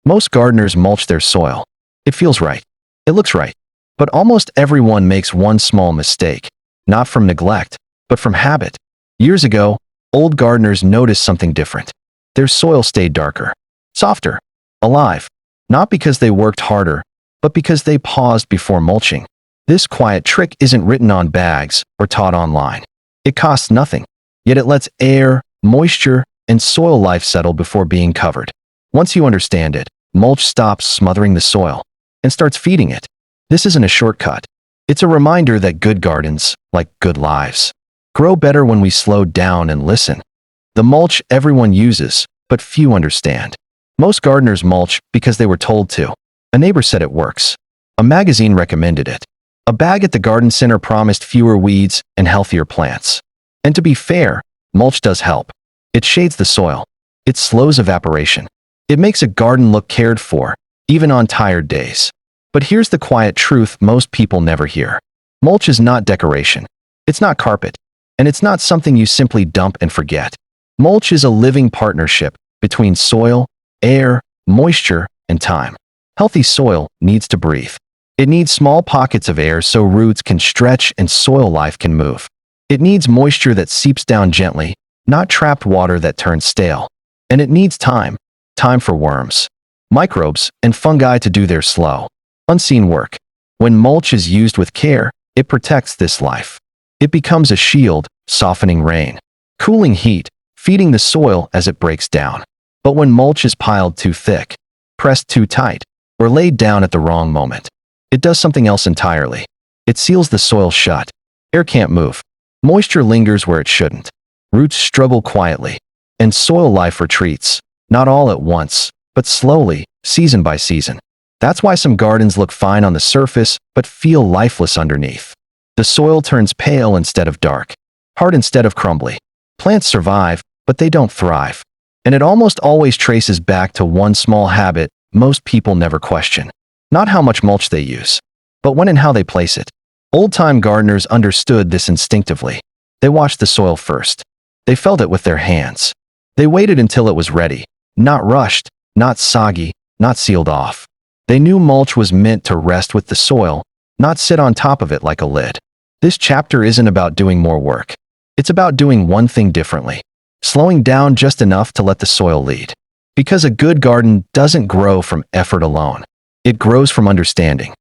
Most gardeners mulch their soil. It feels right. It looks right. But almost everyone makes one small mistake. Not from neglect, but from habit. Years ago, old gardeners noticed something different. Their soil stayed darker, softer, alive. Not because they worked harder, but because they paused before mulching. This quiet trick isn't written on bags or taught online. It costs nothing, yet it lets air, moisture, and soil life settle before being covered. Once you understand it, mulch stops smothering the soil and starts feeding it. This isn't a shortcut. It's a reminder that good gardens, like good lives, grow better when we slow down and listen. The mulch everyone uses, but few understand. Most gardeners mulch because they were told to. A neighbor said it works. A magazine recommended it. A bag at the garden center promised fewer weeds and healthier plants. And to be fair, mulch does help. It shades the soil. It slows evaporation. It makes a garden look cared for, even on tired days. But here's the quiet truth most people never hear. Mulch is not decoration. It's not carpet. And it's not something you simply dump and forget. Mulch is a living partnership between soil, air, moisture, and time. Healthy soil needs to breathe. It needs small pockets of air so roots can stretch and soil life can move. It needs moisture that seeps down gently, not trapped water that turns stale. And it needs time for worms, microbes, and fungi to do their slow, unseen work. When mulch is used with care, it protects this life. It becomes a shield, softening rain, cooling heat, feeding the soil as it breaks down. But when mulch is piled too thick, pressed too tight, or laid down at the wrong moment, it does something else entirely. It seals the soil shut. Air can't move. Moisture lingers where it shouldn't. Roots struggle quietly. And soil life retreats, not all at once, but slowly, season by season. That's why some gardens look fine on the surface, but feel lifeless underneath. The soil turns pale instead of dark, hard instead of crumbly. Plants survive, but they don't thrive. And it almost always traces back to one small habit most people never question. Not how much mulch they use, but when and how they place it. Old-time gardeners understood this instinctively. They washed the soil first. They felt it with their hands. They waited until it was ready, not rushed, not soggy, not sealed off. They knew mulch was meant to rest with the soil, not sit on top of it like a lid. This chapter isn't about doing more work. It's about doing one thing differently, slowing down just enough to let the soil lead. Because a good garden doesn't grow from effort alone. It grows from understanding.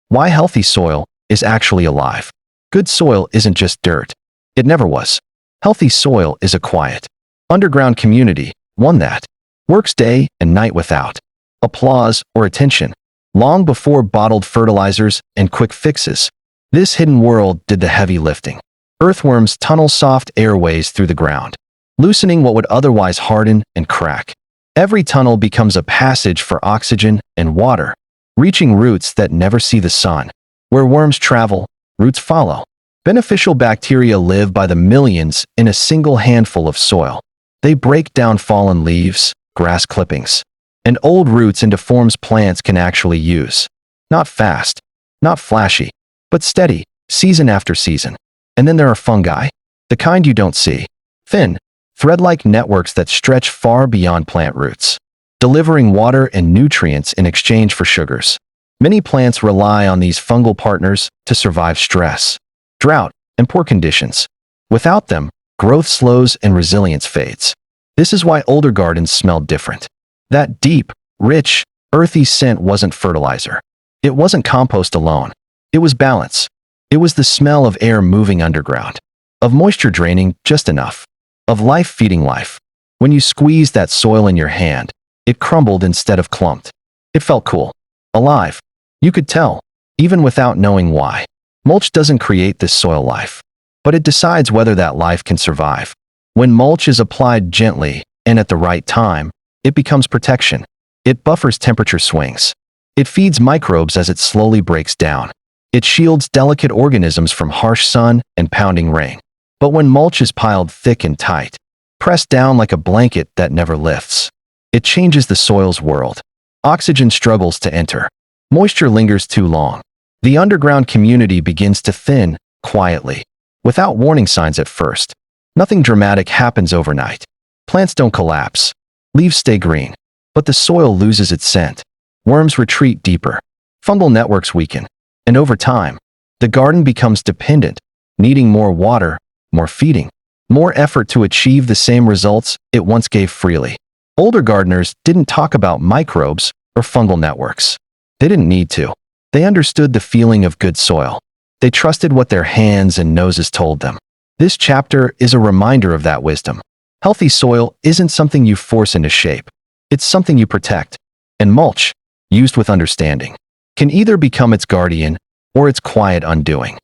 Why healthy soil is actually alive. Good soil isn't just dirt. It never was. Healthy soil is a quiet, underground community, one that works day and night without applause or attention. Long before bottled fertilizers and quick fixes, this hidden world did the heavy lifting. Earthworms tunnel soft airways through the ground, loosening what would otherwise harden and crack. Every tunnel becomes a passage for oxygen and water, reaching roots that never see the sun. Where worms travel, roots follow. Beneficial bacteria live by the millions in a single handful of soil. They break down fallen leaves, grass clippings, and old roots into forms plants can actually use. Not fast, not flashy, but steady, season after season. And then there are fungi, the kind you don't see. Thin, thread-like networks that stretch far beyond plant roots, delivering water and nutrients in exchange for sugars. Many plants rely on these fungal partners to survive stress, drought, and poor conditions. Without them, growth slows and resilience fades. This is why older gardens smell different. That deep, rich, earthy scent wasn't fertilizer. It wasn't compost alone. It was balance. It was the smell of air moving underground, of moisture draining just enough, of life feeding life. When you squeezed that soil in your hand, it crumbled instead of clumped. It felt cool, alive. You could tell, even without knowing why. Mulch doesn't create this soil life, but it decides whether that life can survive. When mulch is applied gently and at the right time, it becomes protection. It buffers temperature swings. It feeds microbes as it slowly breaks down. It shields delicate organisms from harsh sun and pounding rain. But when mulch is piled thick and tight, pressed down like a blanket that never lifts, it changes the soil's world. Oxygen struggles to enter. Moisture lingers too long. The underground community begins to thin, quietly, without warning signs at first. Nothing dramatic happens overnight. Plants don't collapse. Leaves stay green. but the soil loses its scent. Worms retreat deeper. Fungal networks weaken. And over time, the garden becomes dependent, needing more water, more feeding, more effort to achieve the same results it once gave freely. Older gardeners didn't talk about microbes or fungal networks. They didn't need to. They understood the feeling of good soil. They trusted what their hands and noses told them. This chapter is a reminder of that wisdom. Healthy soil isn't something you force into shape. It's something you protect. And mulch, used with understanding, can either become its guardian or its quiet undoing.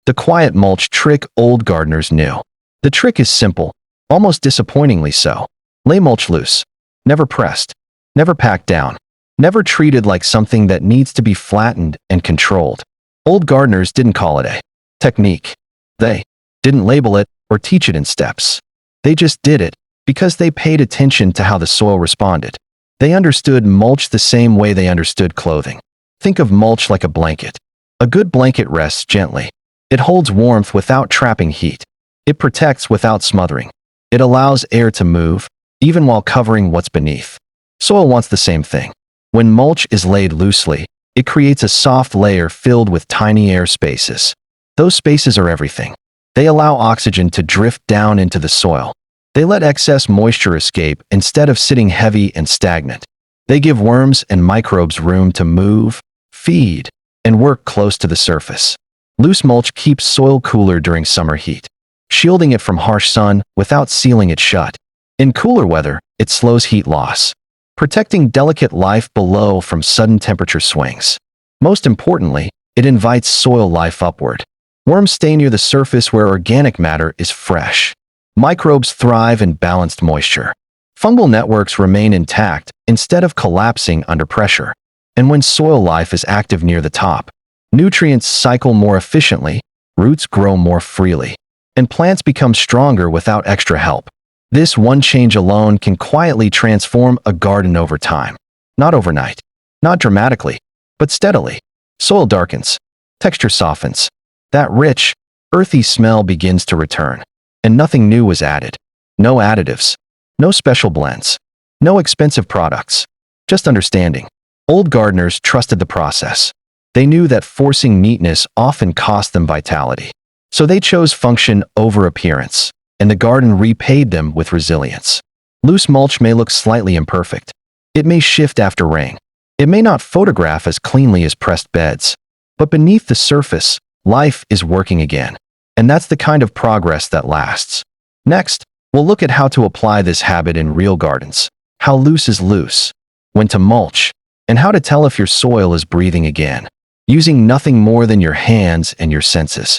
The quiet mulch trick old gardeners knew. The trick is simple, almost disappointingly so. Lay mulch loose. Never pressed. Never packed down. Never treated like something that needs to be flattened and controlled. Old gardeners didn't call it a technique. They didn't label it or teach it in steps. They just did it because they paid attention to how the soil responded. They understood mulch the same way they understood clothing. Think of mulch like a blanket. A good blanket rests gently. It holds warmth without trapping heat. It protects without smothering. It allows air to move, even while covering what's beneath. Soil wants the same thing. When mulch is laid loosely, it creates a soft layer filled with tiny air spaces. Those spaces are everything. They allow oxygen to drift down into the soil. They let excess moisture escape instead of sitting heavy and stagnant. They give worms and microbes room to move, feed, and work close to the surface. Loose mulch keeps soil cooler during summer heat, shielding it from harsh sun without sealing it shut. In cooler weather, it slows heat loss, protecting delicate life below from sudden temperature swings. Most importantly, it invites soil life upward. Worms stay near the surface where organic matter is fresh. Microbes thrive in balanced moisture. Fungal networks remain intact instead of collapsing under pressure. And when soil life is active near the top, nutrients cycle more efficiently, roots grow more freely, and plants become stronger without extra help. This one change alone can quietly transform a garden over time. Not overnight, not dramatically, but steadily. Soil darkens, texture softens. That rich, earthy smell begins to return. And nothing new was added. No additives. No special blends. No expensive products. Just understanding. Old gardeners trusted the process. They knew that forcing neatness often cost them vitality. So they chose function over appearance, and the garden repaid them with resilience. Loose mulch may look slightly imperfect. It may shift after rain. It may not photograph as cleanly as pressed beds. But beneath the surface, life is working again. And that's the kind of progress that lasts. Next, we'll look at how to apply this habit in real gardens, how loose is loose, when to mulch, and how to tell if your soil is breathing again, using nothing more than your hands and your senses.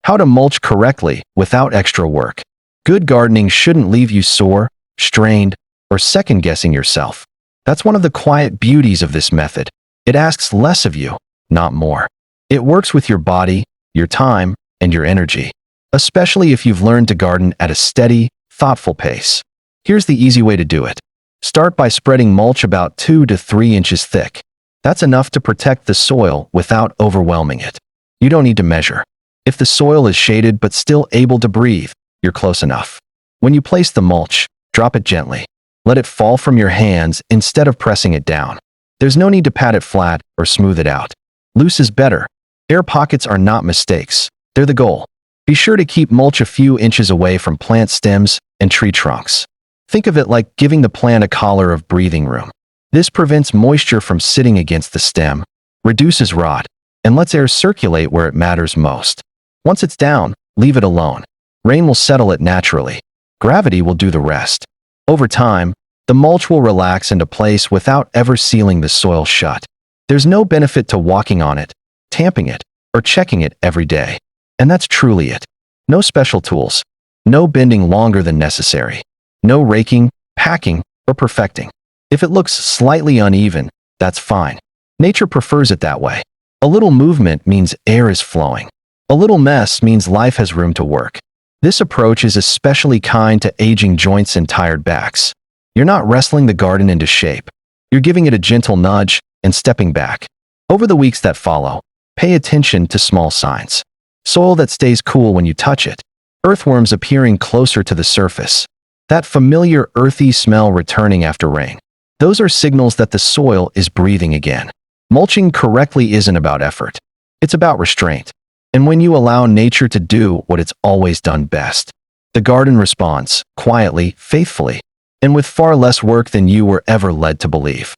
How to mulch correctly without extra work. Good gardening shouldn't leave you sore, strained, or second-guessing yourself. That's one of the quiet beauties of this method. It asks less of you, not more. It works with your body, your time, and your energy, especially if you've learned to garden at a steady, thoughtful pace. Here's the easy way to do it. Start by spreading mulch about 2 to 3 inches thick. That's enough to protect the soil without overwhelming it. You don't need to measure. If the soil is shaded but still able to breathe, you're close enough. When you place the mulch, drop it gently. Let it fall from your hands instead of pressing it down. There's no need to pat it flat or smooth it out. Loose is better. Air pockets are not mistakes. They're the goal. Be sure to keep mulch a few inches away from plant stems and tree trunks. Think of it like giving the plant a collar of breathing room. This prevents moisture from sitting against the stem, reduces rot, and lets air circulate where it matters most. Once it's down, leave it alone. Rain will settle it naturally. Gravity will do the rest. Over time, the mulch will relax into place without ever sealing the soil shut. There's no benefit to walking on it, tamping it, or checking it every day. And that's truly it. No special tools. No bending longer than necessary. No raking, packing, or perfecting. If it looks slightly uneven, that's fine. Nature prefers it that way. A little movement means air is flowing. A little mess means life has room to work. This approach is especially kind to aging joints and tired backs. You're not wrestling the garden into shape. You're giving it a gentle nudge and stepping back. Over the weeks that follow, pay attention to small signs. Soil that stays cool when you touch it. Earthworms appearing closer to the surface. That familiar earthy smell returning after rain. Those are signals that the soil is breathing again. Mulching correctly isn't about effort. It's about restraint. And when you allow nature to do what it's always done best, the garden responds, quietly, faithfully, and with far less work than you were ever led to believe.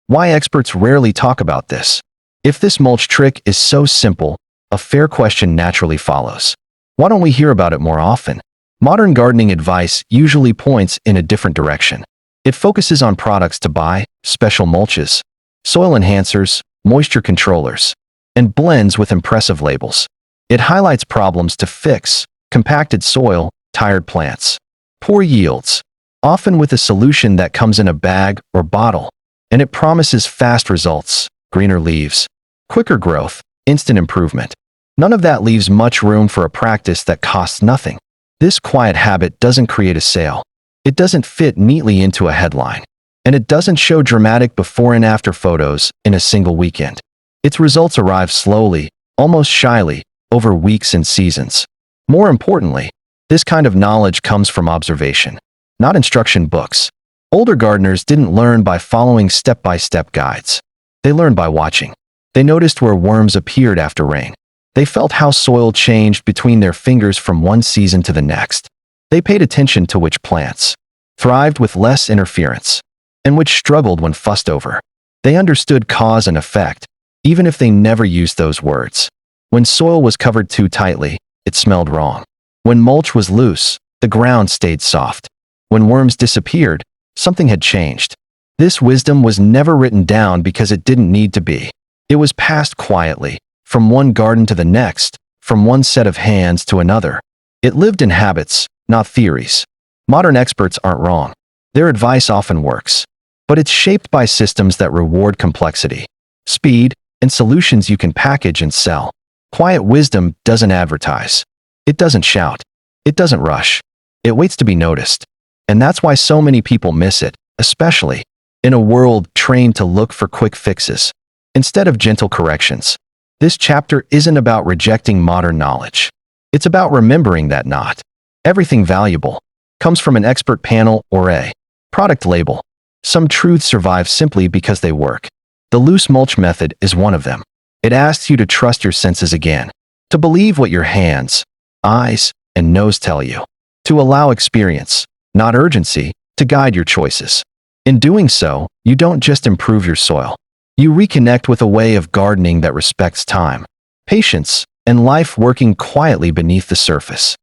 Why experts rarely talk about this? If this mulch trick is so simple, a fair question naturally follows. Why don't we hear about it more often? Modern gardening advice usually points in a different direction. It focuses on products to buy, special mulches, soil enhancers, moisture controllers, and blends with impressive labels. It highlights problems to fix: compacted soil, tired plants, poor yields, often with a solution that comes in a bag or bottle, and it promises fast results: greener leaves, quicker growth, instant improvement. None of that leaves much room for a practice that costs nothing. This quiet habit doesn't create a sale. It doesn't fit neatly into a headline. And it doesn't show dramatic before and after photos in a single weekend. Its results arrive slowly, almost shyly, over weeks and seasons. More importantly, this kind of knowledge comes from observation, not instruction books. Older gardeners didn't learn by following step-by-step guides. They learned by watching. They noticed where worms appeared after rain. They felt how soil changed between their fingers from one season to the next. They paid attention to which plants thrived with less interference and which struggled when fussed over. They understood cause and effect, even if they never used those words. When soil was covered too tightly, it smelled wrong. When mulch was loose, the ground stayed soft. When worms disappeared, something had changed. This wisdom was never written down because it didn't need to be. It was passed quietly, from one garden to the next, from one set of hands to another. It lived in habits, not theories. Modern experts aren't wrong. Their advice often works. But it's shaped by systems that reward complexity, speed, and solutions you can package and sell. Quiet wisdom doesn't advertise. It doesn't shout. It doesn't rush. It waits to be noticed. And that's why so many people miss it, especially in a world trained to look for quick fixes instead of gentle corrections. This chapter isn't about rejecting modern knowledge. It's about remembering that not everything valuable comes from an expert panel or a product label. Some truths survive simply because they work. The loose mulch method is one of them. It asks you to trust your senses again, to believe what your hands, eyes, and nose tell you, to allow experience, not urgency, to guide your choices. In doing so, you don't just improve your soil. You reconnect with a way of gardening that respects time, patience, and life working quietly beneath the surface.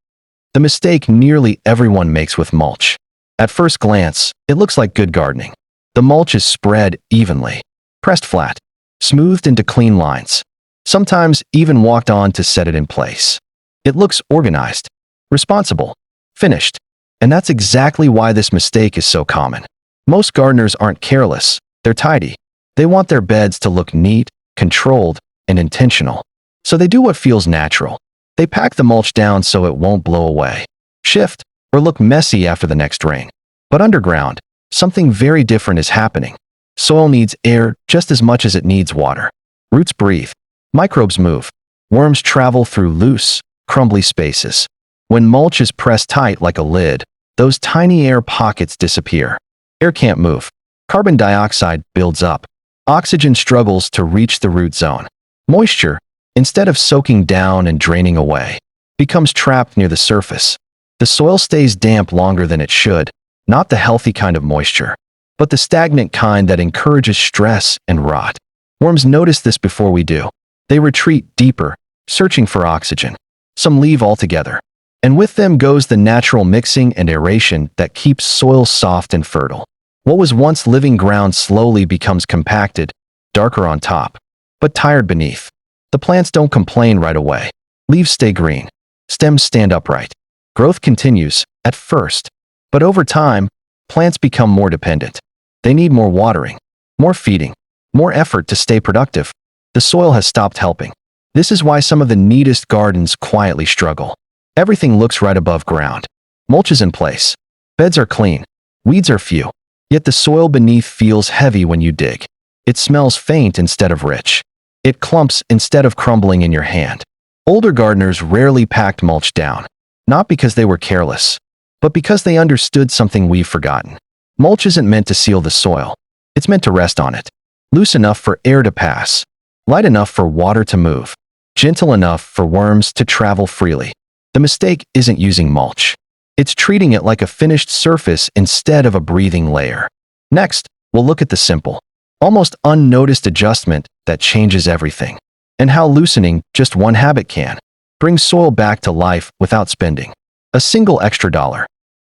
The mistake nearly everyone makes with mulch. At first glance, it looks like good gardening. The mulch is spread evenly, pressed flat, smoothed into clean lines, sometimes even walked on to set it in place. It looks organized, responsible, finished. And that's exactly why this mistake is so common. Most gardeners aren't careless, they're tidy. They want their beds to look neat, controlled, and intentional. So they do what feels natural. They pack the mulch down so it won't blow away, shift, or look messy after the next rain. But underground, something very different is happening. Soil needs air just as much as it needs water. Roots breathe. Microbes move. Worms travel through loose, crumbly spaces. When mulch is pressed tight like a lid, those tiny air pockets disappear. Air can't move. Carbon dioxide builds up. Oxygen struggles to reach the root zone. Moisture, instead of soaking down and draining away, becomes trapped near the surface. The soil stays damp longer than it should, not the healthy kind of moisture, but the stagnant kind that encourages stress and rot. Worms notice this before we do. They retreat deeper, searching for oxygen. Some leave altogether. And with them goes the natural mixing and aeration that keeps soil soft and fertile. What was once living ground slowly becomes compacted, darker on top, but tired beneath. The plants don't complain right away. Leaves stay green. Stems stand upright. Growth continues, at first. But over time, plants become more dependent. They need more watering, more feeding, more effort to stay productive. The soil has stopped helping. This is why some of the neatest gardens quietly struggle. Everything looks right above ground. Mulch is in place. Beds are clean. Weeds are few. Yet the soil beneath feels heavy when you dig. It smells faint instead of rich. It clumps instead of crumbling in your hand. Older gardeners rarely packed mulch down, not because they were careless, but because they understood something we've forgotten. Mulch isn't meant to seal the soil. It's meant to rest on it. Loose enough for air to pass. Light enough for water to move. Gentle enough for worms to travel freely. The mistake isn't using mulch. It's treating it like a finished surface instead of a breathing layer. Next, we'll look at the simple, almost unnoticed adjustment that changes everything, and how loosening just one habit can bring soil back to life without spending a single extra dollar.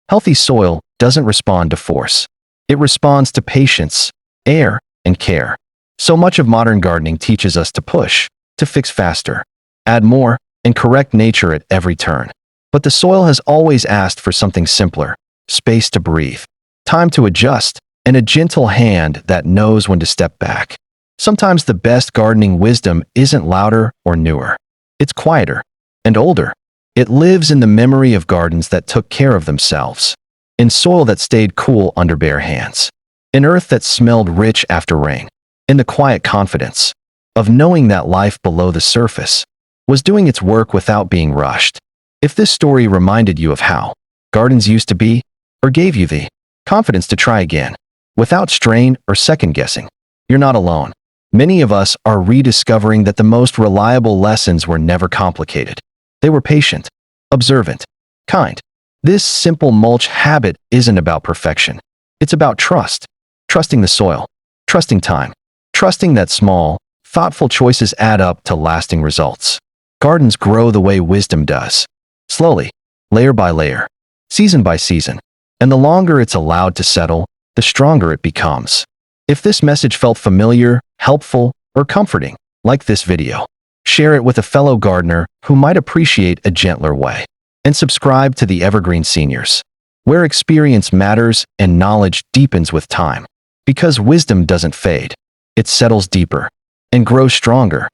Healthy soil doesn't respond to force. It responds to patience, air, and care. So much of modern gardening teaches us to push, to fix faster, add more, and correct nature at every turn. But the soil has always asked for something simpler: space to breathe, time to adjust, and a gentle hand that knows when to step back. Sometimes the best gardening wisdom isn't louder or newer. It's quieter and older. It lives in the memory of gardens that took care of themselves, in soil that stayed cool under bare hands, in earth that smelled rich after rain, in the quiet confidence of knowing that life below the surface was doing its work without being rushed. If this story reminded you of how gardens used to be, or gave you the confidence to try again, without strain or second guessing, you're not alone. Many of us are rediscovering that the most reliable lessons were never complicated. They were patient, observant, kind. This simple mulch habit isn't about perfection. It's about trust. Trusting the soil, trusting time, trusting that small, thoughtful choices add up to lasting results. Gardens grow the way wisdom does. Slowly, layer by layer, season by season. And the longer it's allowed to settle, the stronger it becomes. If this message felt familiar, helpful, or comforting, like this video, share it with a fellow gardener who might appreciate a gentler way. And subscribe to the Evergreen Seniors, where experience matters and knowledge deepens with time. Because wisdom doesn't fade. It settles deeper and grows stronger.